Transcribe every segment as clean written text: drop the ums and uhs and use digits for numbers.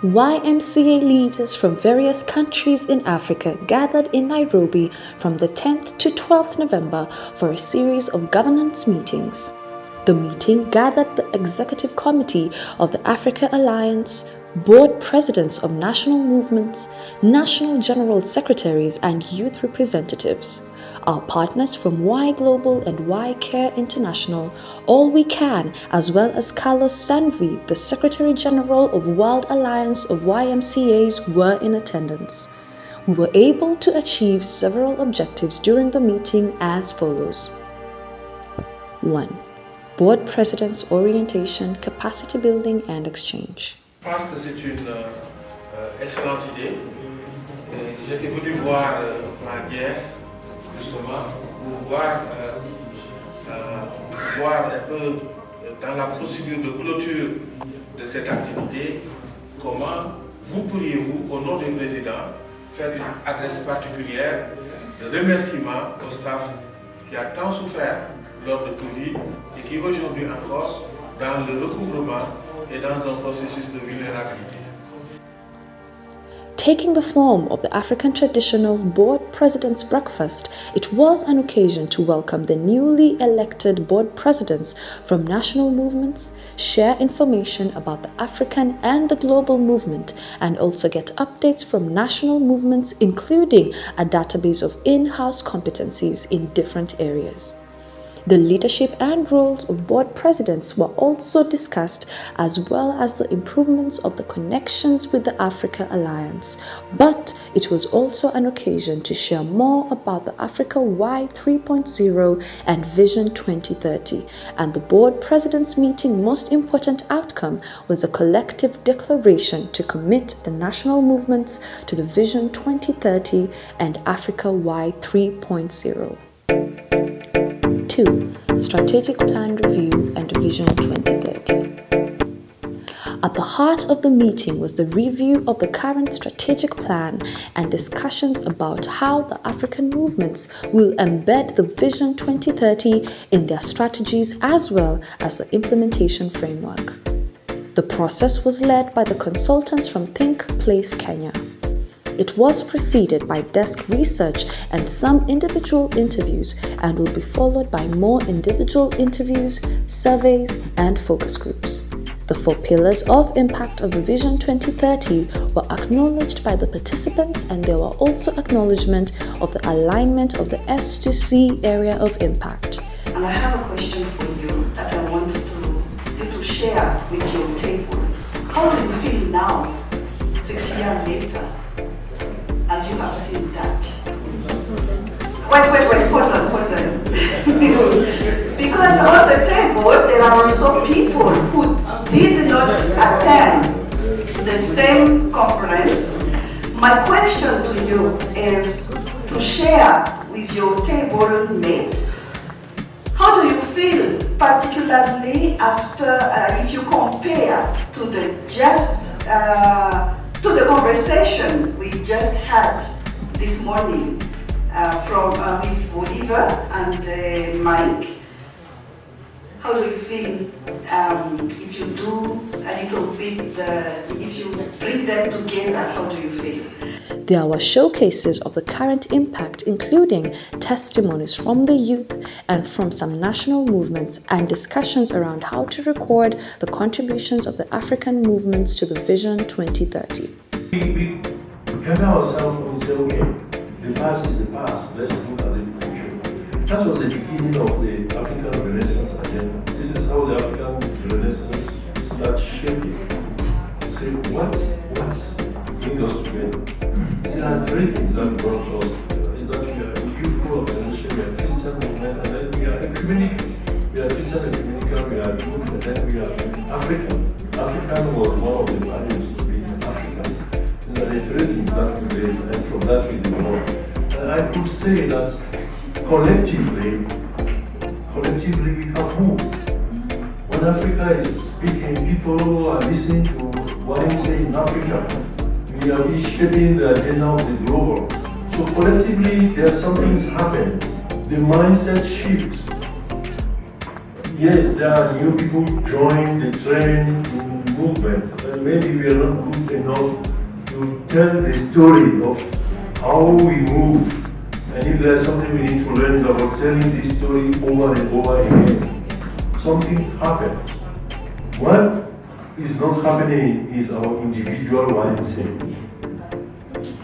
YMCA leaders from various countries in Africa gathered in Nairobi from the 10th to 12th November for a series of governance meetings. The meeting gathered the Executive Committee of the Africa Alliance, board presidents of national movements, national general secretaries, and youth representatives. Our partners from Y Global and Y Care International, All We Can, as well as Carlos Sanvi, the Secretary General of World Alliance of YMCAs, were in attendance. We were able to achieve several objectives during the meeting as follows. 1. Board Presidents' Orientation, Capacity Building and Exchange. Je pense que c'est une excellente idée. J'étais venu voir ma nièce, justement, pour voir un peu dans la procédure de clôture de cette activité, comment pourriez-vous, au nom du président, faire une adresse particulière de remerciement au staff qui a tant souffert lors de Covid et qui aujourd'hui encore dans le recouvrement et dans un processus de vulnérabilité. Taking the form of the African traditional Board President's Breakfast, it was an occasion to welcome the newly elected board presidents from national movements, share information about the African and the global movement, and also get updates from national movements, including a database of in-house competencies in different areas. The leadership and roles of board presidents were also discussed, as well as the improvements of the connections with the Africa Alliance. But it was also an occasion to share more about the Africa Y 3.0 and Vision 2030. And the board presidents' meeting most important outcome was a collective declaration to commit the national movements to the Vision 2030 and Africa Y 3.0. 2. Strategic Plan Review and Vision 2030. At the heart of the meeting was the review of the current strategic plan and discussions about how the African movements will embed the Vision 2030 in their strategies as well as the implementation framework. The process was led by the consultants from Think Place Kenya. It was preceded by desk research and some individual interviews and will be followed by more individual interviews, surveys, and focus groups. The 4 pillars of impact of the Vision 2030 were acknowledged by the participants, and there were also acknowledgement of the alignment of the S to C area of impact. And I have a question for you that I want you to share with your table. How do you feel now, 6 years later? As you have seen that. Wait, hold on. Because on the table, there are also people who did not attend the same conference. My question to you is to share with your table mates, how do you feel, particularly after, if you compare to the conversation we just had this morning with Oliver and Mike? How do you feel if you do a little bit, if you bring them together, how do you feel? There were showcases of the current impact, including testimonies from the youth and from some national movements, and discussions around how to record the contributions of the African movements to the Vision 2030. We gather ourselves and say, okay, the past is the past, let's look at the future. That was the beginning of the African Renaissance agenda. This is how the African Renaissance starts shaping. To say, what's bring us together? There are 3 things that brought us together. Is that we are a youthful organization, we are Christian movement, and then we are ecumenical. We are Christian ecumenical, we are youth, and then we are African. African was one of the values to be African. These are the 3 things that we base, and from that we develop. And I could say that collectively we have moved. When Africa is speaking, people are listening to what I say in Africa. We are reshaping the agenda of the global. So collectively, there are some things happen. The mindset shifts. Yes, there are new people join the trend in movement, maybe we are not good enough to tell the story of how we move. And if there's something we need to learn, it's about telling this story over and over again. Something happened. What is not happening is our individual YMCA.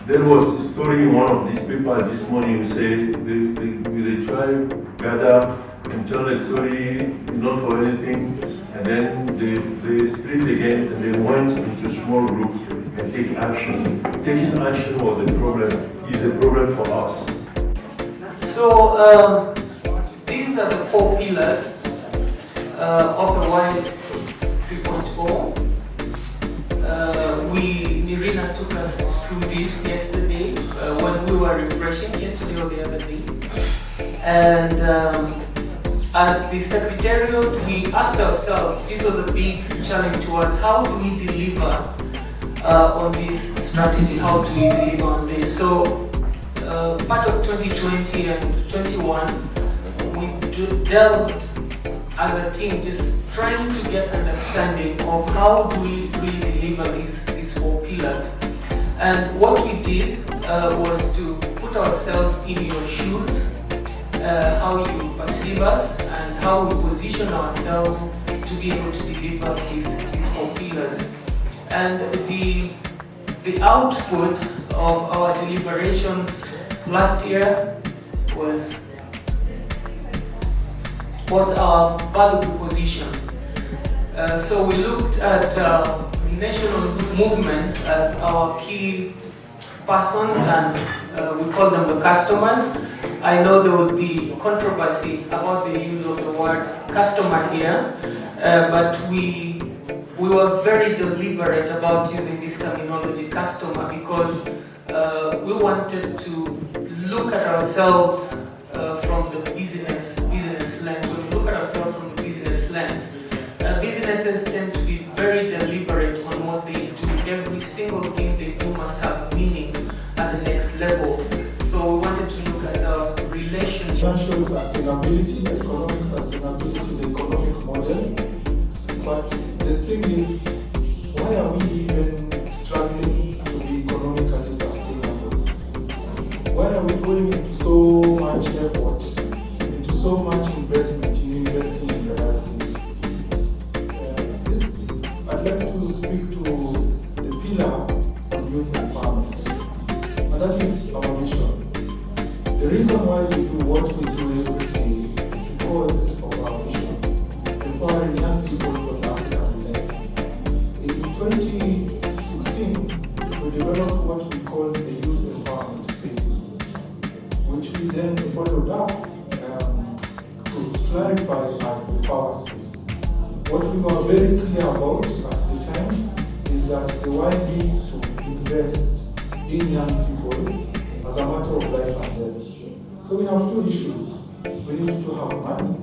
There was a story in one of these papers this morning who said the tribe gather and tell a story, not for anything, and then they split again and they went into small groups and take action. Taking action was a problem, is a problem for us. So these are the 4 pillars of the Y 3.0. Nirina took us through this yesterday when we were refreshing, yesterday or the other day. And as the Secretariat, we asked ourselves, this was a big challenge to us, how do we deliver on this strategy, how do we deliver on this? So part of 2020 and 21, we delved as a team just trying to get understanding of how do we really deliver these 4 pillars. And what we did was to put ourselves in your shoes, how you perceive us and how we position ourselves to be able to deliver these 4 pillars. And the output of our deliberations last year was our value proposition. So we looked at national movements as our key persons, and we call them the customers. I know there would be controversy about the use of the word customer here, but we were very deliberate about using this terminology customer because we wanted to look at ourselves from the business lens. When we look at ourselves from the business lens, businesses tend to be very deliberate on what they do. Every single thing they do must have meaning at the next level. So we wanted to look at the relationship. Financial sustainability, economic sustainability, the economic model. But the thing is, why are we even struggling to be economically sustainable? Why are we going into so much effort, into so much investment in investing in the right things? I'd like to speak to the pillar on youth empowerment, and that is our mission. The reason why we do what we do every day is because of our mission, empowering young people from the African Renaissance. In 2016, we developed what we call the youth empowerment spaces, which we then followed up to clarify as the power space. What we were very clear about at the time is that the Y needs to invest in young people as a matter of life and death. So we have 2 issues. We need to have money,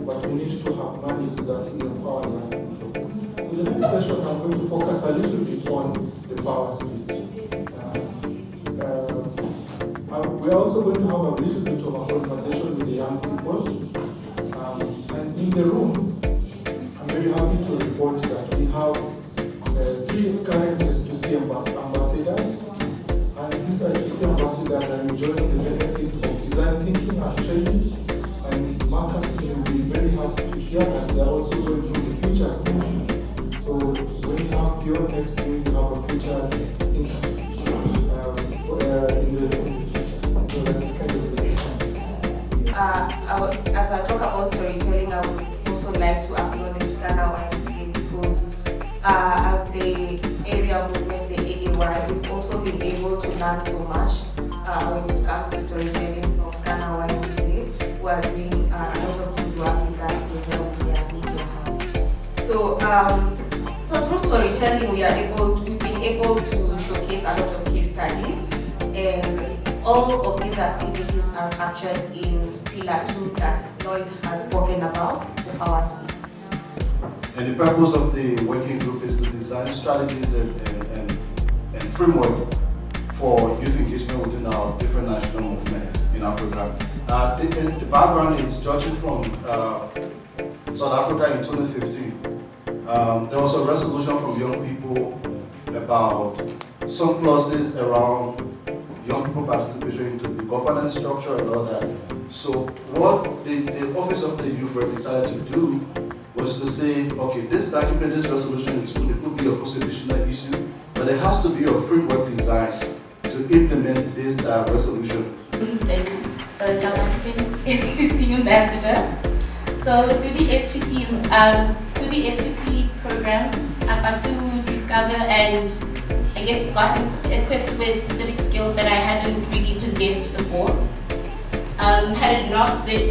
but we need to have money so that we empower young people. So the next session I'm going to focus a little bit on the power space. We're also going to have a little bit of a conversation with the young people. And in the room, I'm very happy to report that we have 3 current S2C ambassadors. And these S2C ambassadors are enjoying the benefits of design thinking as training. And Marcus will be very happy to hear that they are also going through the future stage. So when you have your next week, you have a future thinking in the future. So that's kind of it. As I talk about storytelling, I would also like to acknowledge Ghana YMCA because as the area movement, the AAY, we've also been able to learn so much when it comes to storytelling from Ghana YMCA, who are doing a lot of good work in that area with their media hub. So through storytelling, we've been able to showcase a lot of case studies, and all of these activities are captured in Pillar 2 that Lloyd has spoken about, the power space. And the purpose of the working group is to design strategies and framework for youth engagement within our different national movements in Africa. The background is judging from South Africa in 2015. There was a resolution from young people about some clauses around young people participation into the governance structure and all that. So what the Office of the Youth Rep decided to do was to say, okay, this document, this resolution is good, it could be a constitutional issue, but there has to be a framework designed to implement this resolution. The South African S2C ambassador. So through the S2C program, I got to discover and I guess got equipped with civic skills that I hadn't really possessed before. Had it not been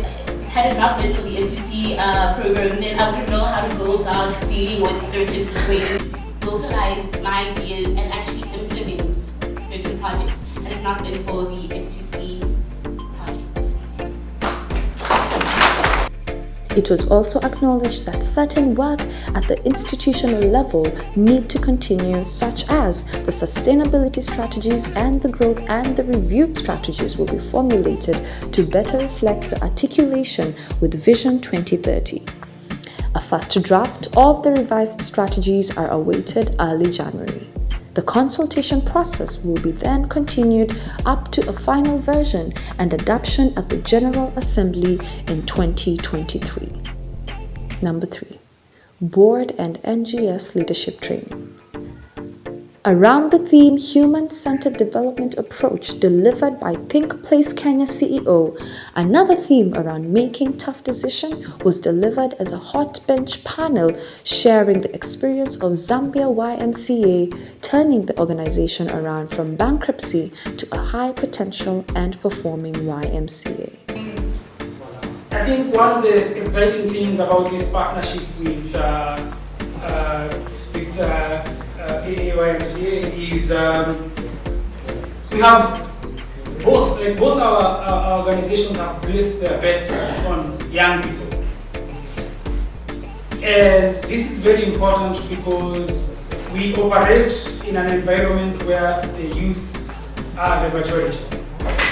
for the S2C program, then I wouldn't know how to go about dealing with certain situations, localize my ideas and actually implement certain projects had it not been for the S2C project. It was also acknowledged that certain work at the institutional level need to continue, such as the sustainability strategies and the growth and the reviewed strategies will be formulated to better reflect the articulation with Vision 2030. A first draft of the revised strategies are awaited early January. The consultation process will be then continued up to a final version and adoption at the General Assembly in 2023. Number 3. Board and NGS Leadership Training. Around the theme Human-Centered Development Approach delivered by Think Place Kenya CEO, another theme around Making Tough Decisions was delivered as a hot bench panel sharing the experience of Zambia YMCA turning the organization around from bankruptcy to a high potential and performing YMCA. I think one of the exciting things about this partnership with YMCA is we have both our organizations have placed their bets on young people, and this is very important because we operate in an environment where the youth are the majority.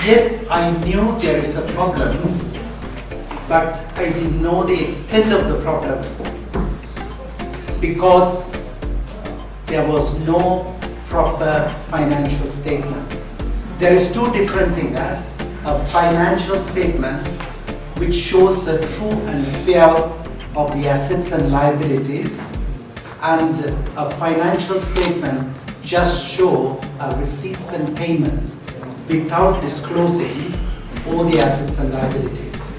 Yes, I knew there is a problem, but I didn't know the extent of the problem because there was no proper financial statement. There is two different things. A financial statement which shows the true and fair of the assets and liabilities, and a financial statement just show receipts and payments without disclosing all the assets and liabilities.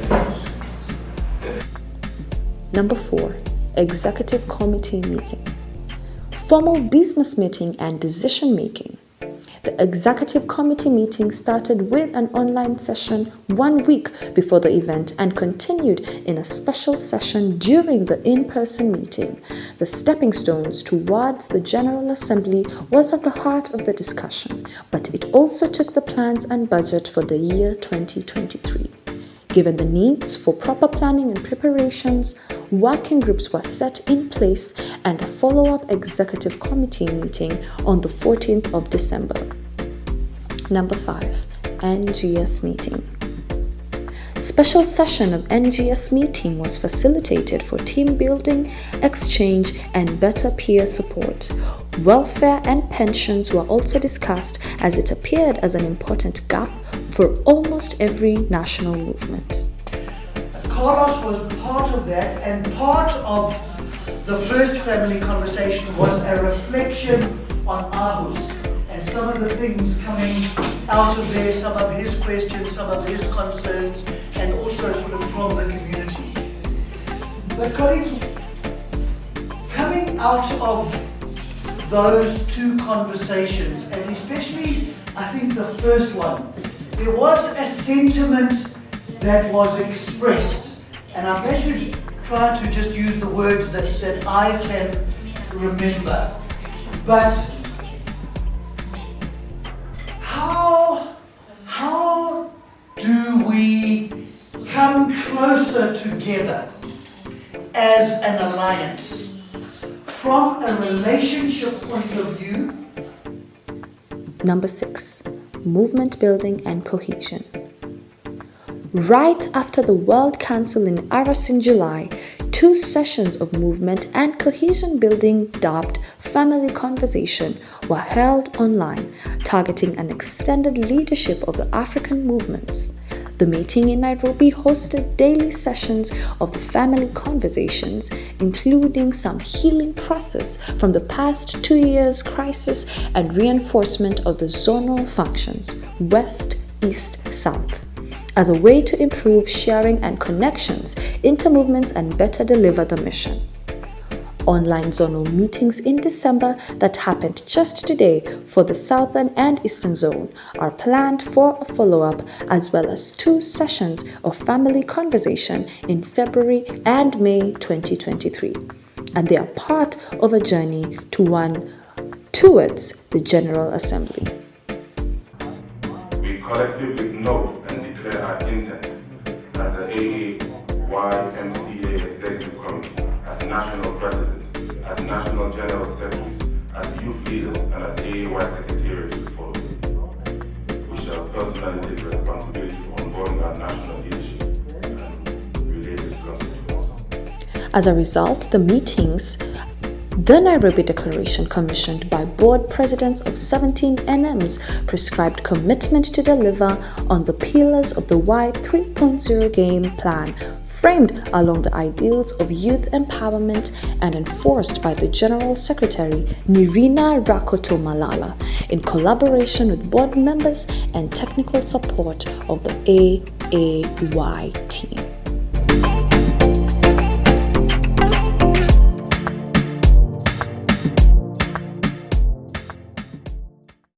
Number 4. Executive Committee Meeting. Formal business meeting and decision making. The Executive Committee meeting started with an online session 1 week before the event and continued in a special session during the in-person meeting. The stepping stones towards the General Assembly was at the heart of the discussion, but it also took the plans and budget for the year 2023. Given the needs for proper planning and preparations, working groups were set in place and a follow-up executive committee meeting on the 14th of December. Number 5. NGS meeting. Special session of NGS meeting was facilitated for team building, exchange, and better peer support. Welfare and pensions were also discussed as it appeared as an important gap for almost every national movement. Carlos was part of that, and part of the first family conversation was a reflection on Ahus and some of the things coming out of there, some of his questions, some of his concerns, and also sort of from the community. But colleagues, coming out of those two conversations, and especially I think the first one, there was a sentiment that was expressed, and I'm going to try to just use the words that I can remember. But how do we come closer together as an alliance from a relationship point of view? Number 6. Movement building and cohesion. Right after the World Council in Aras in July, 2 sessions of movement and cohesion building dubbed Family Conversation were held online, targeting an extended leadership of the African movements. The meeting in Nairobi hosted daily sessions of the family conversations, including some healing process from the past 2 years' crisis and reinforcement of the zonal functions, West, East, South, as a way to improve sharing and connections, intermovements, and better deliver the mission. Online zonal meetings in December that happened just today for the Southern and Eastern Zone are planned for a follow-up, as well as 2 sessions of family conversation in February and May 2023. And they are part of a journey towards the General Assembly. We collectively note and declare our intent as the YMCA Executive Committee, as National President, as National General Secretaries, as Youth Leaders, and as AAY Secretariat to the following. We shall personally take responsibility for onboarding our national leadership and related constituents. As a result, the Nairobi Declaration, commissioned by board presidents of 17 NMs, prescribed commitment to deliver on the pillars of the Y 3.0 game plan, framed along the ideals of youth empowerment and enforced by the General Secretary Nirina Rakoto Malala in collaboration with board members and technical support of the AAY team.